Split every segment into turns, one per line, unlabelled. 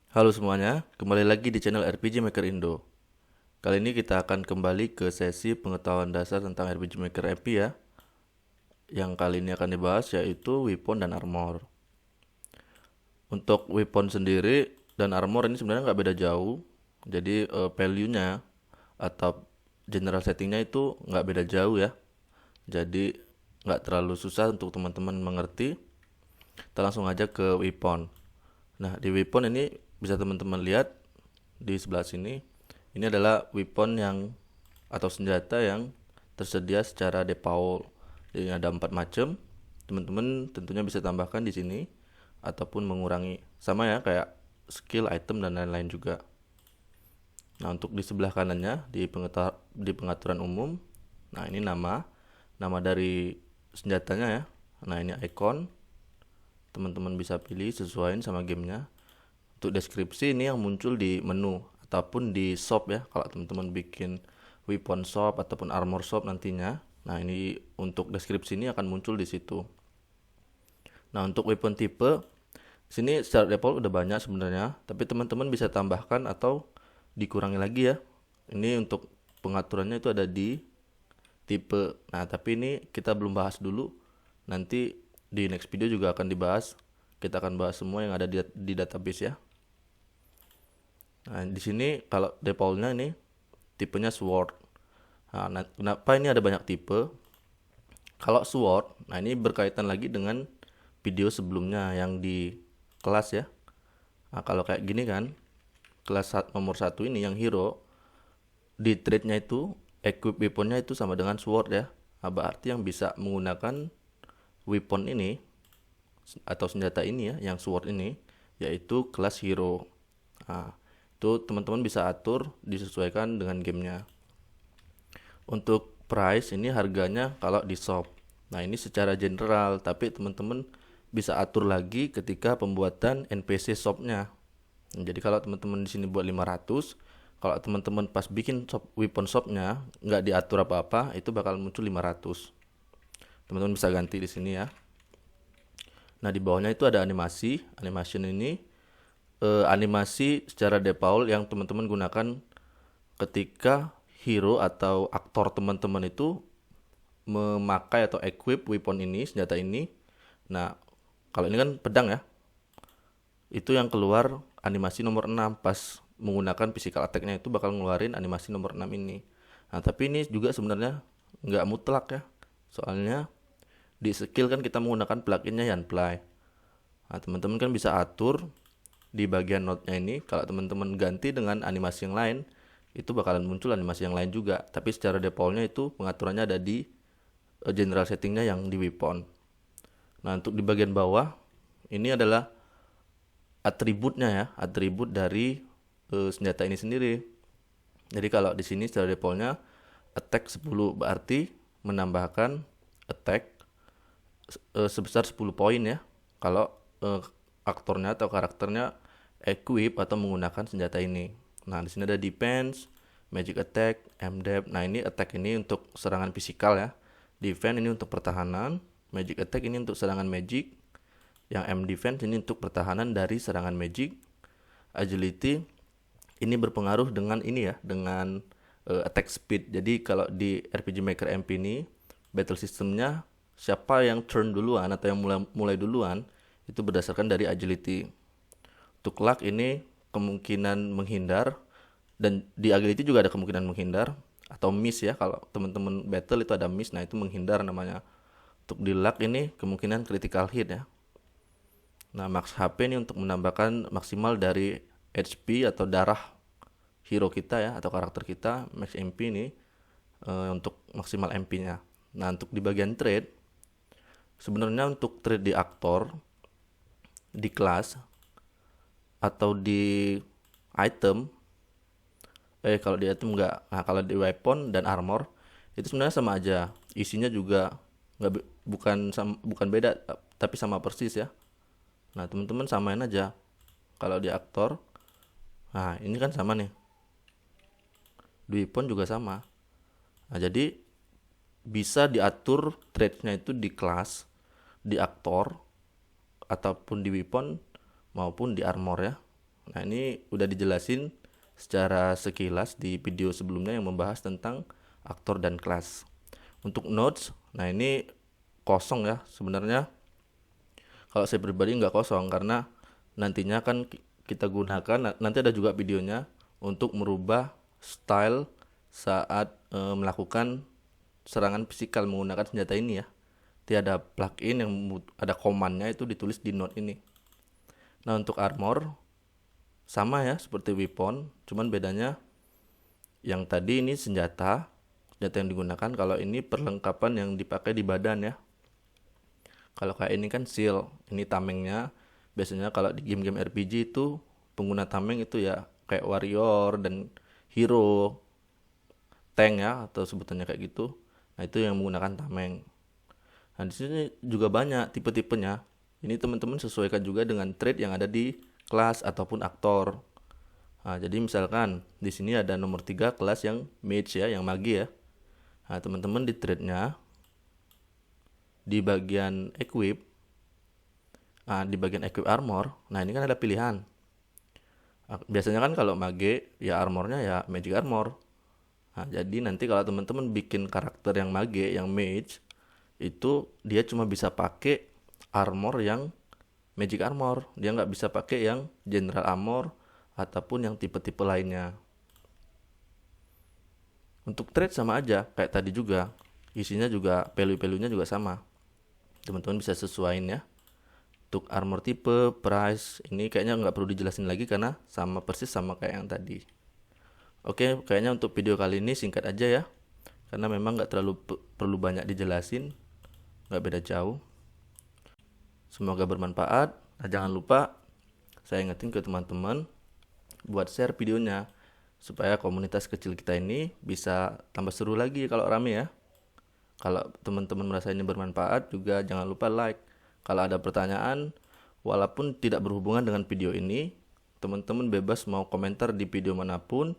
Halo semuanya, kembali lagi di channel RPG Maker Indo. Kali ini kita akan kembali ke sesi pengetahuan dasar tentang RPG Maker MP ya. Yang kali ini akan dibahas yaitu weapon dan armor. Untuk weapon sendiri dan armor ini sebenarnya nggak beda jauh. Jadi value-nya atau general settingnya itu nggak beda jauh ya. Jadi nggak terlalu susah untuk teman-teman mengerti. Kita langsung aja ke weapon. Nah, di weapon ini bisa teman-teman lihat di sebelah sini. Ini adalah weapon yang atau senjata yang tersedia secara default. Jadi ada 4 macam. Teman-teman tentunya bisa tambahkan di sini ataupun mengurangi. Sama ya kayak skill, item dan lain-lain juga. Nah, untuk di sebelah kanannya di pengaturan umum. Nah, ini nama dari senjatanya ya. Nah, ini icon. Teman-teman bisa pilih sesuaiin sama gamenya. Untuk deskripsi ini yang muncul di menu ataupun di shop ya. Kalau teman-teman bikin weapon shop ataupun armor shop nantinya. Nah, ini untuk deskripsi ini akan muncul di situ. Nah, untuk weapon tipe sini secara default udah banyak sebenarnya, tapi teman-teman bisa tambahkan atau dikurangi lagi ya. Ini untuk pengaturannya itu ada di tipe. Nah, tapi ini kita belum bahas dulu. Nanti di next video juga akan dibahas. Kita akan bahas semua yang ada di database ya. Nah, di sini kalau defaultnya ini tipenya sword. Nah, kenapa ini ada banyak tipe? Kalau sword, nah ini berkaitan lagi dengan video sebelumnya yang di kelas ya. Nah, kalau kayak gini kan, kelas nomor 1 ini yang hero, di trade-nya itu, equip weaponnya itu sama dengan sword ya. Nah, berarti yang bisa menggunakan weapon ini, atau senjata ini ya, yang sword ini, yaitu kelas hero. Nah, itu teman-teman bisa atur, disesuaikan dengan gamenya. Untuk price ini harganya kalau di shop. Nah, ini secara general, tapi teman-teman bisa atur lagi ketika pembuatan NPC shopnya. Nah, jadi kalau teman-teman di sini buat 500, kalau teman-teman pas bikin weapon shopnya nggak diatur apa-apa, itu bakal muncul 500. Teman-teman bisa ganti di sini ya. Nah, di bawahnya itu ada animasi. Animation ini animasi secara default yang teman-teman gunakan ketika hero atau aktor teman-teman itu memakai atau equip weapon ini, senjata ini. Nah, kalau ini kan pedang ya. Itu yang keluar animasi nomor 6 pas menggunakan physical attack-nya itu bakal ngeluarin animasi nomor 6 ini. Nah, tapi ini juga sebenarnya nggak mutlak ya. Soalnya di skill kan kita menggunakan pluginnya Yanply. Nah, teman-teman kan bisa atur di bagian note-nya ini. Kalau teman-teman ganti dengan animasi yang lain, itu bakalan muncul animasi yang lain juga. Tapi secara defaultnya itu pengaturannya ada di general settingnya yang di weapon. Nah, untuk di bagian bawah ini adalah atributnya ya, atribut dari senjata ini sendiri. Jadi kalau di sini secara defaultnya attack 10, berarti menambahkan attack sebesar 10 poin ya. Kalau aktornya atau karakternya equip atau menggunakan senjata ini. Nah, di sini ada defense, magic attack, MDEP. Nah, ini attack ini untuk serangan fisikal ya. Defense ini untuk pertahanan, magic attack ini untuk serangan magic. Yang M defense ini untuk pertahanan dari serangan magic. Agility ini berpengaruh dengan ini ya, dengan attack speed. Jadi kalau di RPG Maker MP ini battle systemnya siapa yang turn duluan atau yang mulai duluan itu berdasarkan dari agility. Untuk luck ini kemungkinan menghindar, dan di agility juga ada kemungkinan menghindar atau miss ya. Kalau teman-teman battle itu ada miss, nah itu menghindar namanya. Untuk di luck ini kemungkinan critical hit ya. Nah, max HP ini untuk menambahkan maksimal dari HP atau darah hero kita ya atau karakter kita. Max MP ini untuk maksimal MP-nya. Nah, untuk di bagian trade, sebenarnya untuk trade di aktor, di kelas atau di item, kalau di item enggak. Nah, kalau di weapon dan armor itu sebenarnya sama aja. Isinya juga nggak bukan beda tapi sama persis ya. Nah, teman-teman samain aja. Kalau di aktor, nah ini kan sama nih. Di weapon juga sama. Nah, jadi bisa diatur trade-nya itu di kelas, di aktor, ataupun di weapon maupun di armor ya. Nah, ini udah dijelasin secara sekilas di video sebelumnya yang membahas tentang aktor dan kelas. Untuk notes, nah ini kosong ya sebenarnya. Kalau saya pribadi nggak kosong karena nantinya kan kita gunakan, nanti ada juga videonya untuk merubah style saat melakukan serangan fisikal menggunakan senjata ini ya. Nanti ada plugin yang ada commandnya itu ditulis di note ini. Nah, untuk armor sama ya seperti weapon, cuman bedanya yang tadi ini senjata yang digunakan, kalau ini perlengkapan yang dipakai di badan ya. Kalau kayak ini kan shield, ini tamengnya. Biasanya kalau di game-game RPG itu pengguna tameng itu ya kayak warrior dan hero, tank ya atau sebutannya kayak gitu. Nah, itu yang menggunakan tameng. Nah, di sini juga banyak tipe-tipenya. Ini teman-teman sesuaikan juga dengan trait yang ada di kelas ataupun aktor. Nah, jadi misalkan di sini ada nomor 3 kelas yang mage ya, yang magi ya. Nah, teman-teman di trait-nya di bagian equip, di bagian equip armor, nah ini kan ada pilihan. Biasanya kan kalau mage ya armornya ya magic armor. Nah, jadi nanti kalau teman-teman bikin karakter yang mage, yang mage, itu dia cuma bisa pakai armor yang magic armor. Dia nggak bisa pakai yang general armor ataupun yang tipe-tipe lainnya. Untuk trade sama aja kayak tadi juga, isinya juga value-value-nya juga sama. Teman-teman bisa sesuaiin ya. Untuk armor tipe, price, ini kayaknya nggak perlu dijelasin lagi karena sama persis sama kayak yang tadi. Oke, kayaknya untuk video kali ini singkat aja ya, karena memang nggak terlalu perlu banyak dijelasin, nggak beda jauh. Semoga bermanfaat. Nah, jangan lupa saya ingetin ke teman-teman buat share videonya supaya komunitas kecil kita ini bisa tambah seru lagi kalau rame ya. Kalau teman-teman merasa ini bermanfaat juga jangan lupa like. Kalau ada pertanyaan walaupun tidak berhubungan dengan video ini, teman-teman bebas mau komentar di video manapun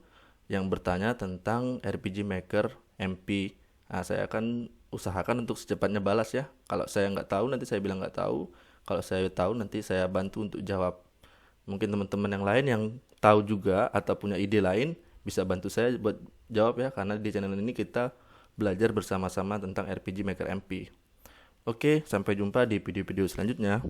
yang bertanya tentang RPG Maker MP. Nah, saya akan usahakan untuk secepatnya balas ya. Kalau saya nggak tahu nanti saya bilang nggak tahu. Kalau saya tahu nanti saya bantu untuk jawab. Mungkin teman-teman yang lain yang tahu juga atau punya ide lain bisa bantu saya buat jawab ya, karena di channel ini kita belajar bersama-sama tentang RPG Maker MP. Oke, sampai jumpa di video-video selanjutnya.